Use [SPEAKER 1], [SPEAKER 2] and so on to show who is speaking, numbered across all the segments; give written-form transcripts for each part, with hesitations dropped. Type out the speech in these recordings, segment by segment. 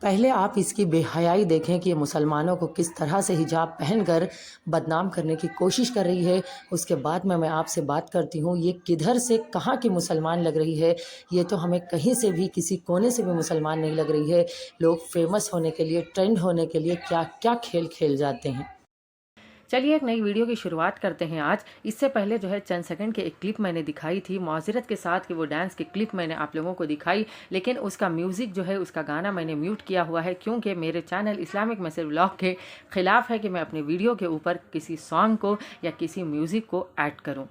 [SPEAKER 1] पहले आप इसकी बेहयाई देखें कि ये मुसलमानों को किस तरह से हिजाब पहनकर बदनाम करने की कोशिश कर रही है। उसके बाद में मैं आपसे बात करती हूँ, ये किधर से कहाँ की मुसलमान लग रही है। ये तो हमें कहीं से भी, किसी कोने से भी मुसलमान नहीं लग रही है। लोग फेमस होने के लिए, ट्रेंड होने के लिए क्या क्या खेल खेल जाते हैं।
[SPEAKER 2] चलिए एक नई वीडियो की शुरुआत करते हैं आज। इससे पहले जो है चंद सेकंड की एक क्लिप मैंने दिखाई थी माज़रत के साथ कि वो डांस की क्लिप मैंने आप लोगों को दिखाई, लेकिन उसका म्यूज़िक जो है, उसका गाना मैंने म्यूट किया हुआ है, क्योंकि मेरे चैनल इस्लामिक मैसेज व्लॉग के ख़िलाफ़ है कि मैं अपने वीडियो के ऊपर किसी सॉन्ग को या किसी म्यूज़िक को ऐड करूँ।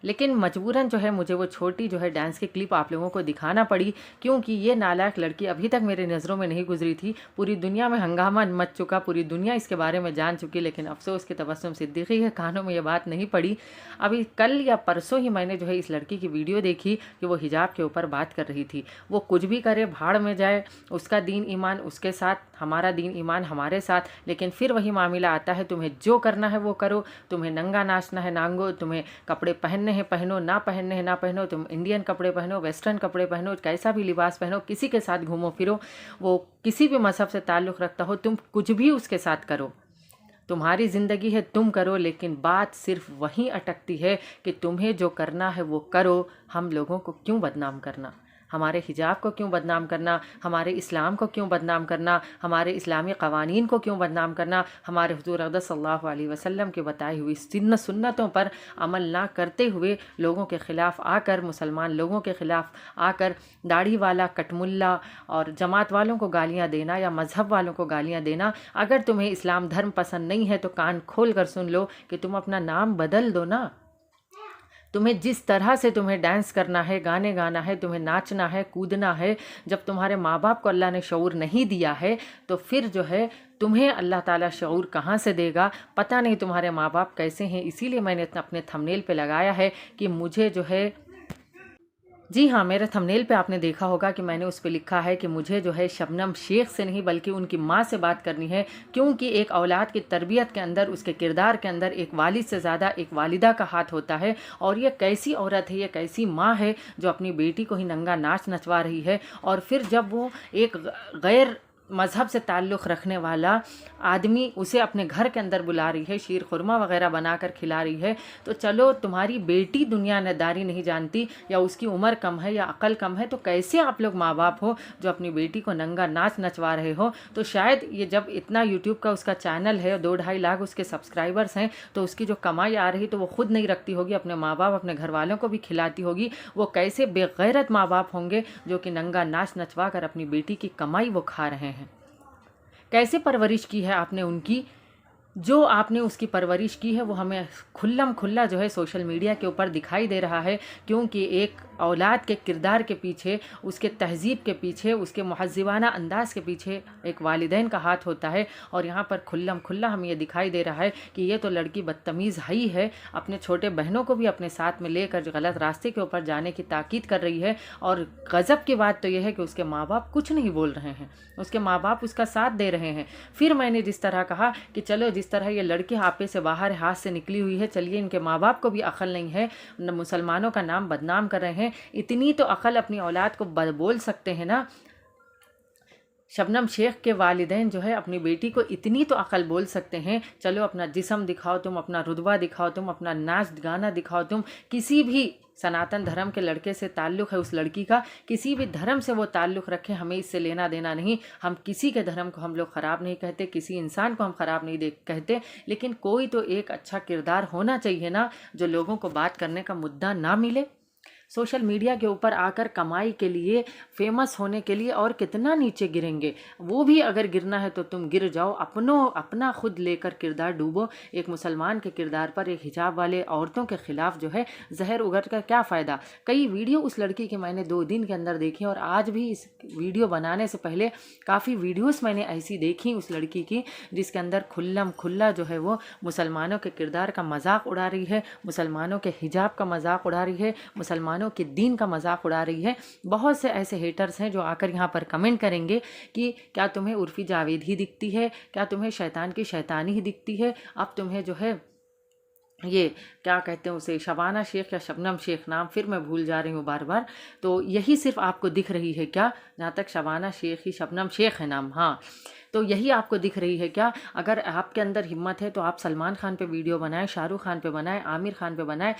[SPEAKER 2] लेकिन मजबूरन जो है मुझे वो छोटी जो है डांस की क्लिप आप लोगों को दिखाना पड़ी, क्योंकि ये नालायक लड़की अभी तक मेरे नज़रों में नहीं गुजरी थी। पूरी दुनिया में हंगामा मच चुका, पूरी दुनिया इसके बारे में जान चुकी, लेकिन अफसोस के तबस्सुम सिद्दीकी के कानों में ये बात नहीं पड़ी। अभी कल या परसों ही मैंने जो है इस लड़की की वीडियो देखी कि वो हिजाब के ऊपर बात कर रही थी। वो कुछ भी करे, भाड़ में जाए, उसका दीन ईमान उसके साथ, हमारा दीन ईमान हमारे साथ, लेकिन फिर वही मामला आता है, तुम्हें जो करना है वो करो, तुम्हें नंगा नाचना है नांगो, तुम्हें कपड़े पहनने हैं पहनो, ना पहनने हैं ना पहनो, तुम इंडियन कपड़े पहनो, वेस्टर्न कपड़े पहनो, कैसा भी लिबास पहनो, किसी के साथ घूमो फिरो, वो किसी भी मजहब से ताल्लुक़ रखता हो, तुम कुछ भी उसके साथ करो, तुम्हारी ज़िंदगी है, तुम करो। लेकिन बात सिर्फ वहीं अटकती है कि तुम्हें जो करना है वो करो। हम लोगों को क्यों बदनाम करना, हमारे हिजाब को क्यों बदनाम करना, हमारे इस्लाम को क्यों बदनाम करना, हमारे इस्लामी क़वानीन को क्यों बदनाम करना, हमारे हुज़ूर अक़दस सल्लल्लाहु अलैहि वसल्लम की बताई हुई सुन्नतों पर अमल ना करते हुए लोगों के ख़िलाफ़ आकर, मुसलमान लोगों के ख़िलाफ़ आकर दाढ़ी वाला, कटमुल्ला और जमात वालों को गालियाँ देना या मज़हब वालों को गालियाँ देना। अगर तुम्हें इस्लाम धर्म पसंद नहीं है तो कान खोल कर सुन लो कि तुम अपना नाम बदल दो ना। तुम्हें जिस तरह से तुम्हें डांस करना है, गाने गाना है, तुम्हें नाचना है, कूदना है, जब तुम्हारे माँ बाप को अल्लाह ने शऊर नहीं दिया है तो फिर जो है तुम्हें अल्लाह ताला शऊर कहाँ से देगा। पता नहीं तुम्हारे माँ बाप कैसे हैं। इसीलिए मैंने अपने थंबनेल पे लगाया है कि मुझे जो है, जी हाँ, मेरे थंबनेल पे आपने देखा होगा कि मैंने उस पे लिखा है कि मुझे जो है शबनम शेख से नहीं बल्कि उनकी माँ से बात करनी है, क्योंकि एक औलाद की तरबियत के अंदर, उसके किरदार के अंदर एक वालिद से ज़्यादा एक वालिदा का हाथ होता है। और ये कैसी औरत है, ये कैसी माँ है जो अपनी बेटी को ही नंगा नाच नचवा रही है, और फिर जब वो एक गैर मज़हब से ताल्लुक़ रखने वाला आदमी उसे अपने घर के अंदर बुला रही है, शीर खुरमा वगैरह बनाकर खिला रही है, तो चलो तुम्हारी बेटी दुनियादारी नहीं जानती या उसकी उम्र कम है या अक्ल कम है, तो कैसे आप लोग माँ बाप हो जो अपनी बेटी को नंगा नाच नचवा रहे हो। तो शायद ये जब इतना यूट्यूब का उसका चैनल है, 2-2.5 लाख उसके सब्सक्राइबर्स हैं, तो उसकी जो कमाई आ रही तो वो खुद नहीं रखती होगी, अपने माँ बाप, अपने घर वालों को भी खिलाती होगी। वो कैसे बेगैरत माँ बाप होंगे जो कि नंगा नाच नचवा कर अपनी बेटी की कमाई वो खा रहे हैं। कैसे परवरिश की है आपने उनकी, जो आपने उसकी परवरिश की है वो हमें खुल्लम खुल्ला जो है सोशल मीडिया के ऊपर दिखाई दे रहा है। क्योंकि एक औलाद के किरदार के पीछे, उसके तहज़ीब के पीछे, उसके महज़्ज़िबाना अंदाज़ के पीछे एक वालिदैन का हाथ होता है। और यहाँ पर खुल्लम खुल्ला हमें ये दिखाई दे रहा है कि ये तो लड़की बदतमीज़ ही है, अपने छोटे बहनों को भी अपने साथ में लेकर जो गलत रास्ते के ऊपर जाने की ताकीद कर रही है। और गज़ब की बात तो यह है कि उसके माँ बाप कुछ नहीं बोल रहे हैं, उसके माँ बाप उसका साथ दे रहे हैं। फिर मैंने जिस तरह कहा कि चलो, जिस तरह ये लड़की आपे से बाहर हाथ से निकली हुई है, चलिए इनके माँ बाप को भी अक्ल नहीं है, मुसलमानों का नाम बदनाम कर रहे हैं, इतनी तो अक्ल अपनी औलाद को बोल सकते हैं ना। शबनम शेख के वालिदैन जो है अपनी बेटी को इतनी तो अक्ल बोल सकते हैं, चलो अपना जिस्म दिखाओ तुम, अपना रुतबा दिखाओ तुम, अपना नाच गाना दिखाओ तुम। किसी भी सनातन धर्म के लड़के से ताल्लुक़ है उस लड़की का, किसी भी धर्म से वो ताल्लुक़ रखे, हमें इससे लेना देना नहीं। हम किसी के धर्म को हम लोग ख़राब नहीं कहते, किसी इंसान को हम ख़राब नहीं कहते, लेकिन कोई तो एक अच्छा किरदार होना चाहिए ना, जो लोगों को बात करने का मुद्दा ना मिले। सोशल मीडिया के ऊपर आकर कमाई के लिए, फेमस होने के लिए, और कितना नीचे गिरेंगे। वो भी अगर गिरना है तो तुम गिर जाओ, अपना खुद लेकर किरदार डूबो। एक मुसलमान के किरदार पर, एक हिजाब वाले औरतों के ख़िलाफ़ जो है जहर उगड़ का क्या फ़ायदा। कई वीडियो उस लड़की की मैंने 2 दिन के अंदर देखी, और आज भी इस वीडियो बनाने से पहले काफ़ी वीडियोज़ मैंने ऐसी देखी उस लड़की की, जिसके अंदर खुल्लम खुल्ला जो है वो मुसलमानों के किरदार का मजाक उड़ा रही है, मुसलमानों के हिजाब का मजाक उड़ा रही है, मुसलमानों के दीन का मजाक उड़ा रही है। बहुत से ऐसे हेटर्स हैं जो आकर यहाँ पर कमेंट करेंगे कि क्या तुम्हें उर्फ़ी जावेद ही दिखती है, क्या तुम्हें शैतान की शैतानी ही दिखती है, अब तुम्हें जो है ये क्या कहते हैं उसे, शबाना शेख या शबनम शेख, नाम फिर मैं भूल जा रही हूँ बार बार। तो यही सिर्फ आपको दिख रही है क्या? जहाँ तक शबाना शेख ही, शबनम शेख है नाम, हाँ। तो यही आपको दिख रही है क्या? अगर आपके अंदर हिम्मत है तो आप सलमान खान पे वीडियो बनाएं, शाहरुख खान पे बनाएं, आमिर खान पे बनाएं।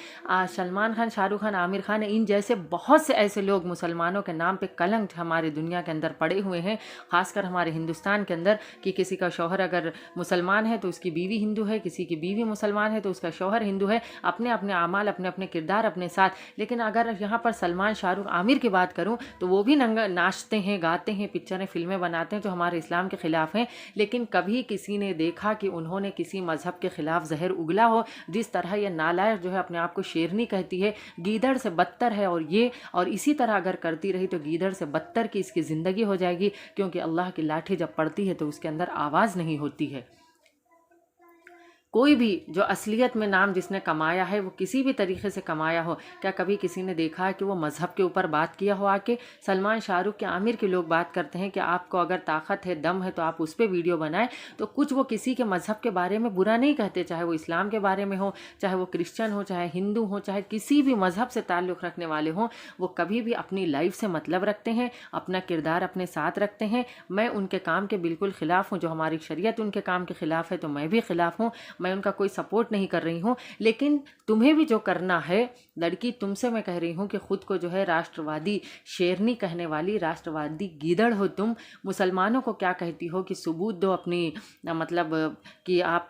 [SPEAKER 2] सलमान खान, शाहरुख खान, आमिर खान, इन जैसे बहुत से ऐसे लोग मुसलमानों के नाम पे कलंक हमारे दुनिया के अंदर पड़े हुए हैं, खासकर हमारे हिंदुस्तान के अंदर, कि किसी का शौहर अगर मुसलमान है तो उसकी बीवी हिंदू है, किसी की बीवी मुसलमान है तो उसका शौहर हिंदू है। अपने अपने अमाल, अपने अपने किरदार अपने साथ। लेकिन अगर यहाँ पर सलमान, शाहरुख, आमिर की बात करूँ तो वो भी नंगा नाचते हैं, गाते हैं, पिक्चरें, फिल्में बनाते हैं जो हमारे इस्लाम के खिलाफ हैं। लेकिन कभी किसी ने देखा कि उन्होंने किसी मजहब के खिलाफ जहर उगला हो? जिस तरह ये नालायक जो है अपने आप को शेरनी कहती है, गीदड़ से बदतर है। और इसी तरह अगर करती रही तो गीदड़ से बदतर की इसकी ज़िंदगी हो जाएगी, क्योंकि अल्लाह की लाठी जब पड़ती है तो उसके अंदर आवाज़ नहीं होती है। कोई भी जो असलियत में नाम जिसने कमाया है वो किसी भी तरीके से कमाया हो, क्या कभी किसी ने देखा है कि वो मज़हब के ऊपर बात किया हो आके? सलमान, शाहरुख के, आमिर के लोग बात करते हैं कि आपको अगर ताकत है, दम है तो आप उस पर वीडियो बनाएं। तो कुछ वो किसी के मज़हब के बारे में बुरा नहीं कहते, चाहे वो इस्लाम के बारे में हो, चाहे वो क्रिश्चियन हो, चाहे हिंदू हो, चाहे किसी भी मज़हब से ताल्लुक़ रखने वाले हों। वो कभी भी अपनी लाइफ से मतलब रखते हैं, अपना किरदार अपने साथ रखते हैं। मैं उनके काम के बिल्कुल ख़िलाफ़ हूँ, जो हमारी शरीयत उनके काम के ख़िलाफ़ है तो मैं भी ख़िलाफ़ हूँ। मैं उनका कोई सपोर्ट नहीं कर रही हूँ। लेकिन तुम्हें भी जो करना है, लड़की तुमसे मैं कह रही हूँ कि खुद को जो है राष्ट्रवादी शेरनी कहने वाली राष्ट्रवादी गीदड़ हो तुम। मुसलमानों को क्या कहती हो कि सबूत दो अपनी, मतलब कि आप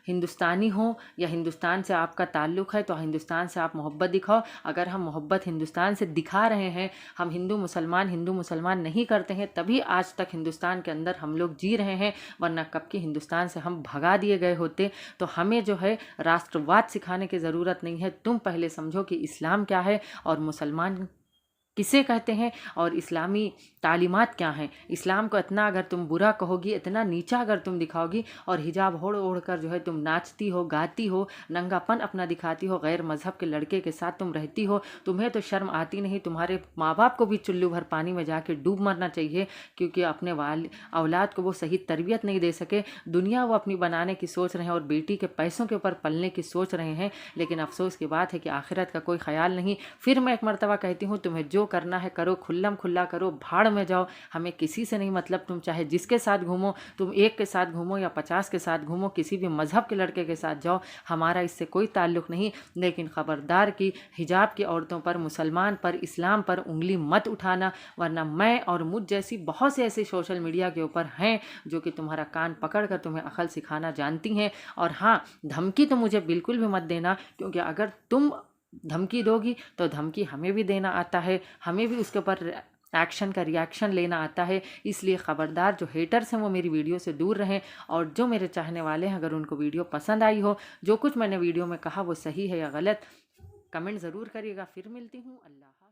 [SPEAKER 2] हिंदुस्तानी हो या हिंदुस्तान से आपका ताल्लुक़ है तो हिंदुस्तान से आप मोहब्बत दिखाओ। अगर हम मोहब्बत हिंदुस्तान से दिखा रहे हैं, हम हिंदू मुसलमान नहीं करते हैं, तभी आज तक हिंदुस्तान के अंदर हम लोग जी रहे हैं, वरना कब की हिंदुस्तान से हम भगा दिए गए होते। तो हमें जो है राष्ट्रवाद सिखाने की ज़रूरत नहीं है। तुम पहले समझो कि इस्लाम क्या है और मुसलमान किसे कहते हैं और इस्लामी तालीमात क्या हैं। इस्लाम को इतना अगर तुम बुरा कहोगी, इतना नीचा अगर तुम दिखाओगी और हिजाब ओढ़ ओढ़ कर जो है तुम नाचती हो, गाती हो, नंगापन अपना दिखाती हो, गैर मज़हब के लड़के के साथ तुम रहती हो, तुम्हें तो शर्म आती नहीं। तुम्हारे माँ बाप को भी चुल्लू भर पानी में जाके डूब मरना चाहिए, क्योंकि अपने औलाद को वो सही तरबियत नहीं दे सके। दुनिया वो अपनी बनाने की सोच रहे हैं और बेटी के पैसों के ऊपर पलने की सोच रहे हैं। लेकिन अफसोस की बात है कि आखिरत का कोई ख्याल नहीं। फिर मैं एक मरतबा कहती हूँ, तुम्हें जो करना है करो, खुल्लम खुल्ला करो, भाड़ में जाओ, हमें किसी से नहीं मतलब। तुम चाहे जिसके साथ घूमो, तुम एक के साथ घूमो या 50 के साथ घूमो, किसी भी मज़हब के लड़के के साथ जाओ, हमारा इससे कोई ताल्लुक़ नहीं। लेकिन ख़बरदार कि हिजाब की औरतों पर, मुसलमान पर, इस्लाम पर उंगली मत उठाना, वरना मैं और मुझ जैसी बहुत से ऐसे सोशल मीडिया के ऊपर हैं जो कि तुम्हारा कान पकड़ कर तुम्हें अकल सिखाना जानती हैं। और हाँ, धमकी तो मुझे बिल्कुल भी मत देना, क्योंकि अगर तुम धमकी दोगी तो धमकी हमें भी देना आता है, हमें भी उसके ऊपर एक्शन का रिएक्शन लेना आता है। इसलिए ख़बरदार, जो हेटर्स हैं वो मेरी वीडियो से दूर रहें, और जो मेरे चाहने वाले हैं, अगर उनको वीडियो पसंद आई हो, जो कुछ मैंने वीडियो में कहा वो सही है या गलत, कमेंट ज़रूर करिएगा। फिर मिलती हूँ। अल्लाह।